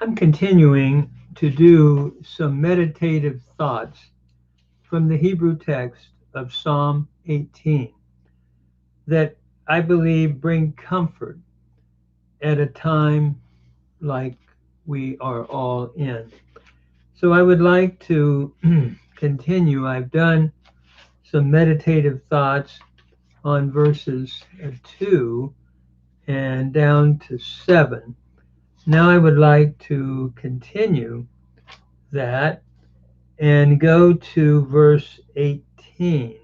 I'm continuing to do some meditative thoughts from the Hebrew text of Psalm 18 that I believe bring comfort at a time like we are all in. So I would like to continue. I've done some meditative thoughts on verses 2 and down to 7. Now I would like to continue that and go to verse 18,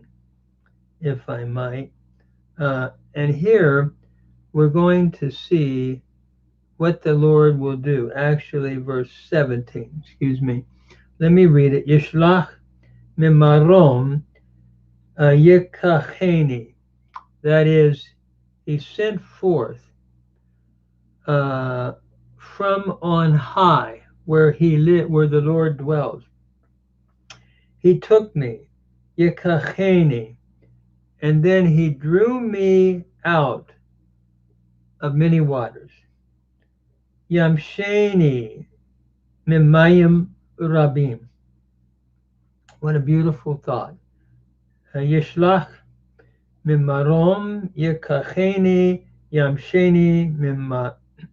if I might. And here we're going to see what the Lord will do. Actually, verse 17, excuse me. Let me read it. Yishlach mimarom yekacheni. That is, he sent forth uh, from on high, where where the Lord dwells. He took me, yekacheni, and then he drew me out of many waters. Yamsheni mimayim rabim. What a beautiful thought. Yishlach mimarom yekacheni yamsheni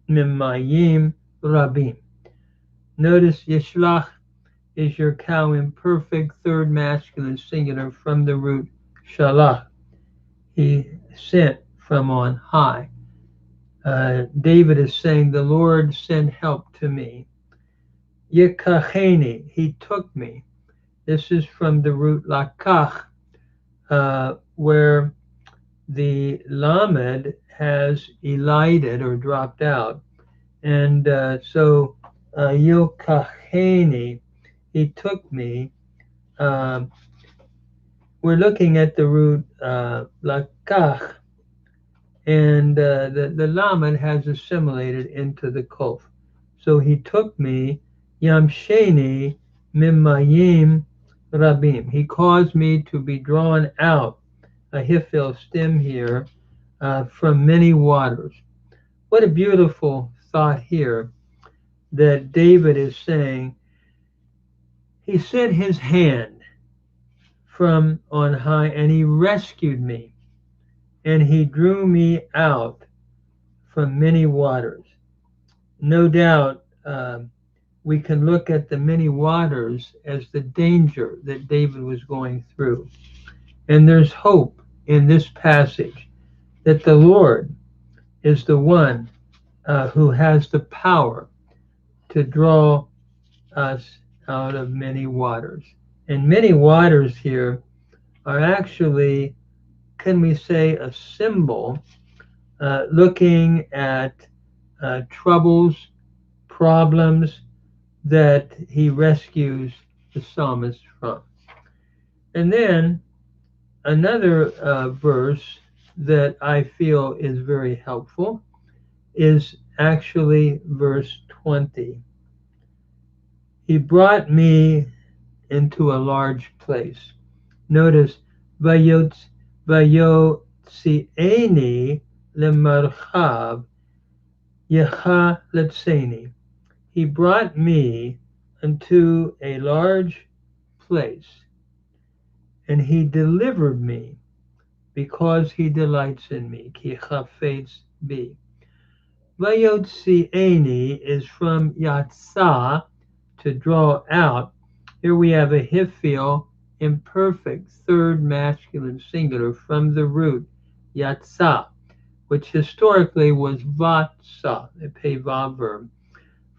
mimayim rabim. Notice Yishlach is your cow imperfect third masculine singular from the root shalach. He sent from on high. David is saying, the Lord sent help to me. Yekacheni, he took me. This is from the root lakach, where the lamed has elided or dropped out. And so Yokacheni, he took me. Uh, we're looking at the root lakach, and the lamed has assimilated into the kof. So he took me, yamsheni mimayim rabim. He caused me to be drawn out, a hifil stem here, from many waters. What a beautiful thought here that David is saying. He sent his hand from on high and he rescued me and he drew me out from many waters. No doubt we can look at the many waters as the danger that David was going through. And there's hope in this passage that the Lord is the one who has the power to draw us out of many waters. And many waters here are actually, can we say, a symbol looking at troubles, problems that he rescues the psalmist from. And then another verse that I feel is very helpful is actually verse 20. He brought me into a large place. Notice, vayotzieni lemarchav yecha letzeni. He brought me into a large place, and he delivered me because he delights in me. Ki chafetz bi. Vayotzieni is from yatsa, to draw out. Here we have a hifil imperfect third masculine singular from the root yatsa, which historically was vatsa, a peva verb,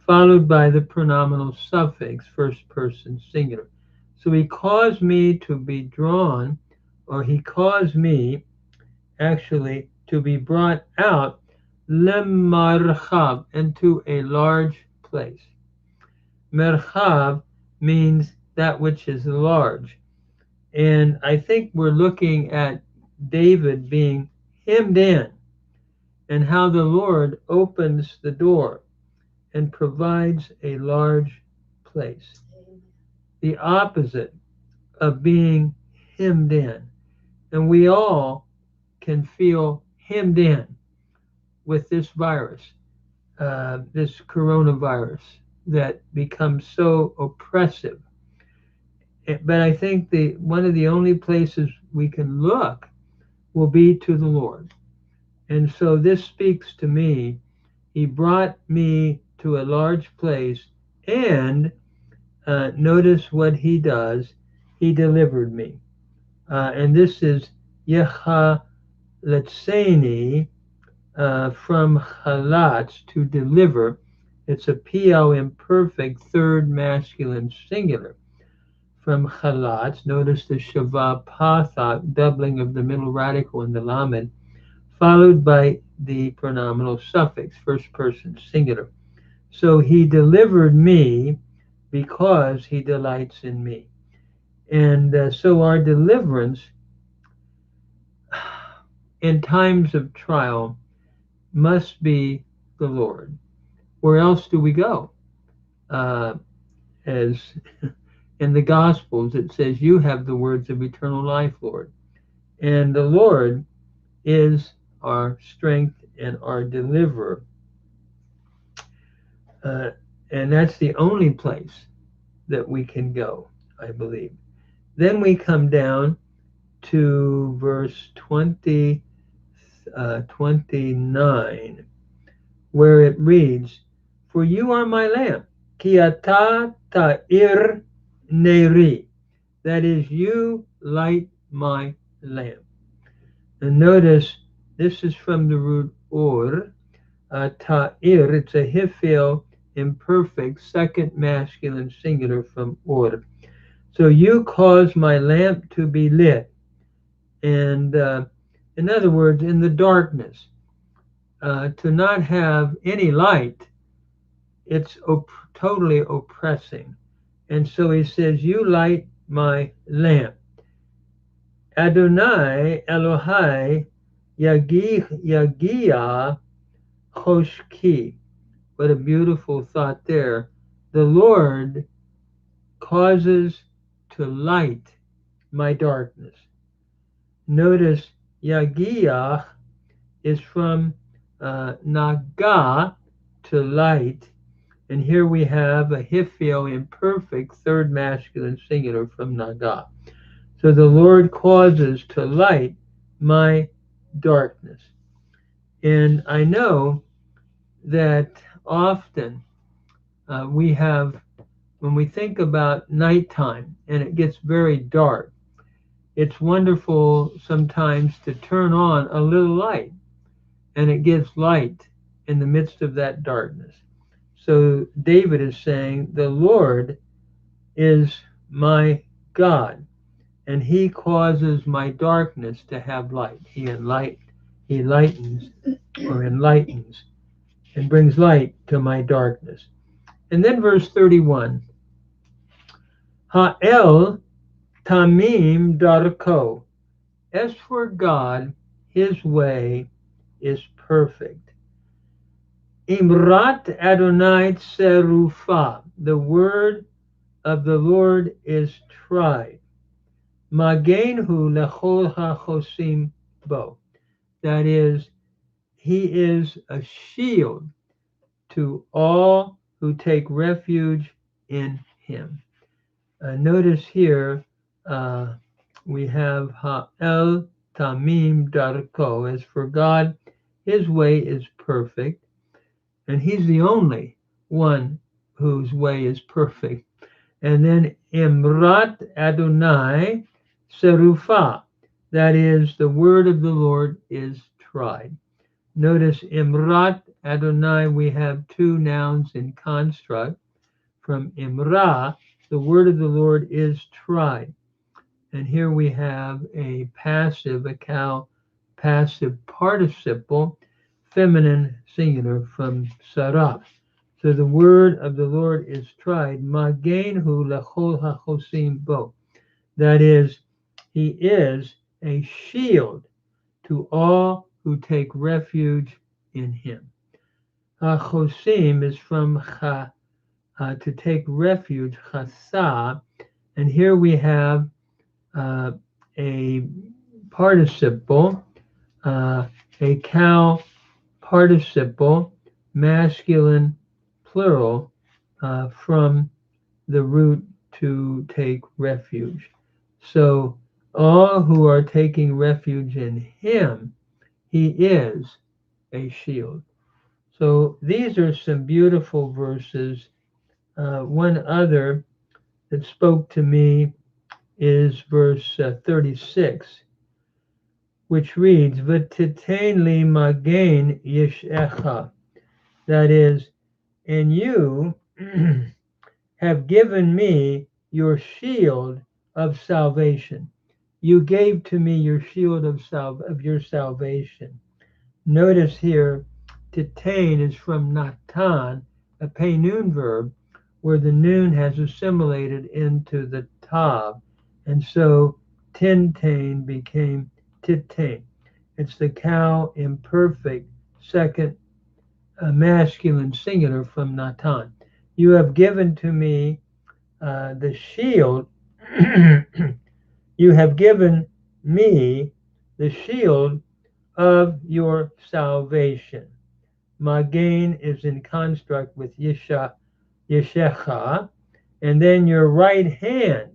followed by the pronominal suffix first person singular. So he caused me to be drawn, or he caused me actually to be brought out lemarchav, into a large place. Merchav means that which is large. And I think we're looking at David being hemmed in and how the Lord opens the door and provides a large place. The opposite of being hemmed in. And we all can feel hemmed in with this virus, this coronavirus. that become so oppressive. But I think one of the only places we can look will be to the Lord. And so this speaks to me. He brought me to a large place, and notice what he does. He delivered me. And this is Yechaletseni, from chalatz, to deliver. It's a PL imperfect third masculine singular. From chalatz, notice the shava pathak, doubling of the middle radical in the lamed, followed by the pronominal suffix, first person singular. So he delivered me because he delights in me. And so our deliverance in times of trial must be the Lord. Where else do we go? Uh, as in the Gospels, it says, "You have the words of eternal life, Lord." And the Lord is our strength and our deliverer. Uh, and that's the only place that we can go, I believe. Then we come down to verse 29, where it reads, "For you are my lamp, ki ata ta'ir neri." That is, you light my lamp. And notice this is from the root or, ta'ir. It's a hifil imperfect second masculine singular from or. So you cause my lamp to be lit. And in other words, in the darkness, to not have any light, it's totally oppressing. And so he says, "You light my lamp." Adonai Elohai Yagia Choshki. What a beautiful thought there. The Lord causes to light my darkness. Notice Yagia is from Naga, to light. And here we have a hifio imperfect third masculine singular from Naga. So the Lord causes to light my darkness. And I know that often we have, when we think about nighttime and it gets very dark, it's wonderful sometimes to turn on a little light, and it gives light in the midst of that darkness. So David is saying, "The Lord is my God, and he causes my darkness to have light." He lightens or enlightens and brings light to my darkness. And then verse 31, Ha'el tamim darko. As for God, his way is perfect. Imrat Adonai tserufa. The word of the Lord is tried. Magenhu lechol hachosim bo. That is, he is a shield to all who take refuge in him. Notice here we have Ha'el Tamim Darko. As for God, his way is perfect, and he's the only one whose way is perfect. And then Imrat Adonai Serufa. That is, the word of the Lord is tried. Notice Imrat Adonai, we have two nouns in construct. From Imra, the word of the Lord is tried. And here we have a passive, a cow passive participle, feminine singular from Sarah. So the word of the Lord is tried. Magenhu lechol hachosim bo. That is, he is a shield to all who take refuge in him. Hachosim is from to take refuge, chasa, and here we have a participle, a cow participle, masculine plural, from the root to take refuge. So all who are taking refuge in him, he is a shield. So these are some beautiful verses. One other that spoke to me is verse 36, which reads, "V'titain li magen yishecha," that is, and you have given me your shield of salvation. You gave to me your shield of your salvation. Notice here, titain is from natan, a pay noon verb, where the noon has assimilated into the tav, and so tintain became titain. It's the cow imperfect second masculine singular from natan. You have given to me the shield. You have given me the shield of your salvation. Magen is in construct with Yeshecha, and then your right hand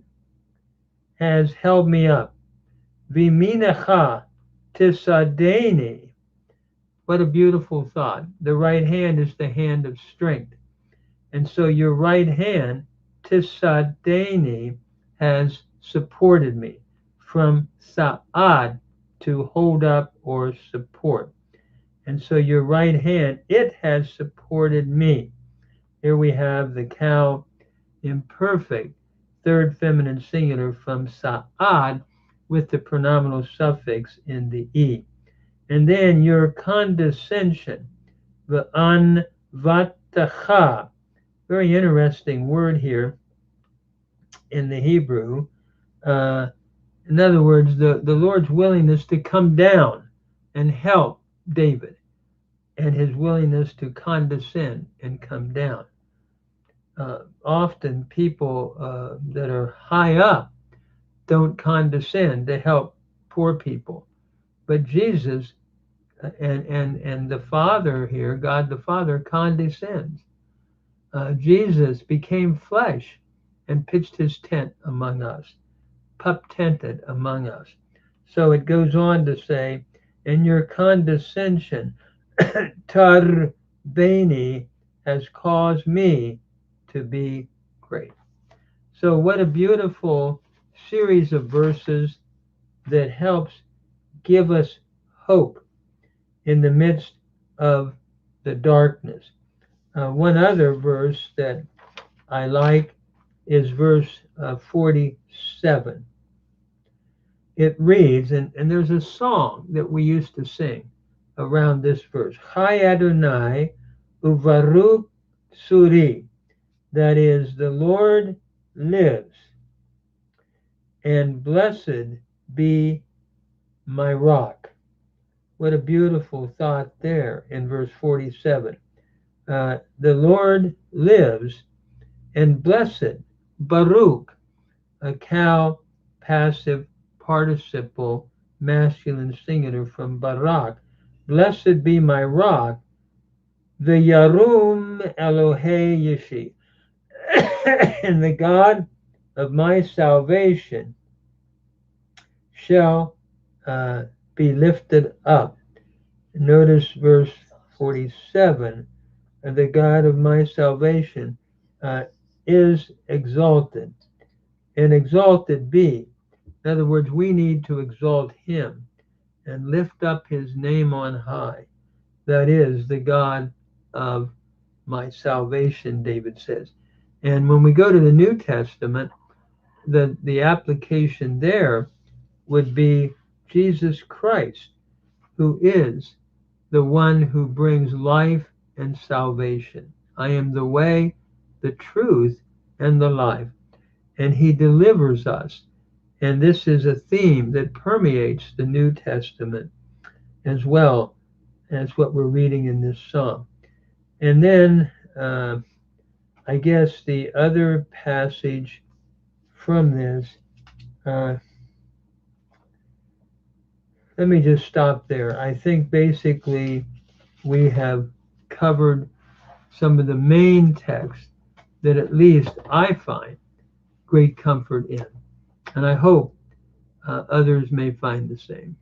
has held me up. Viminacha tisadeni. What a beautiful thought. The right hand is the hand of strength. And so your right hand, tisadeni, has supported me. From sa'ad, to hold up or support. And so your right hand, it has supported me. Here we have the cow imperfect, third feminine singular from sa'ad with the pronominal suffix in the e. And then your condescension, the anvatacha, very interesting word here in the Hebrew. Uh, in other words, the Lord's willingness to come down and help David, and his willingness to condescend and come down. Often people that are high up don't condescend to help poor people, but Jesus and the Father here, God the Father, condescends. Jesus became flesh and pitched his tent among us, pup tented among us. So it goes on to say, "In your condescension, Tarbeni has caused me to be great." So, what a beautiful series of verses that helps give us hope in the midst of the darkness. One other verse that I like is verse 47. It reads, and there's a song that we used to sing around this verse, Chai Adonai Uvaruk Suri, that is, the Lord lives, and blessed be my rock. What a beautiful thought there in verse 47. The Lord lives, and blessed, Baruch, a cow passive participle masculine singular from Barak. Blessed be my rock, the Yarum Elohe Yeshi, and the God of my salvation shall be lifted up. Notice verse 47. The God of my salvation is exalted, and exalted be. In other words, we need to exalt him and lift up his name on high. That is the God of my salvation, David says. And when we go to the New Testament, the application there would be Jesus Christ, who is the one who brings life and salvation. I am the way, the truth, and the life. And he delivers us. And this is a theme that permeates the New Testament as well as what we're reading in this psalm. And then I guess the other passage from this, let me just stop there. I think basically we have covered some of the main text that at least I find great comfort in. And I hope others may find the same.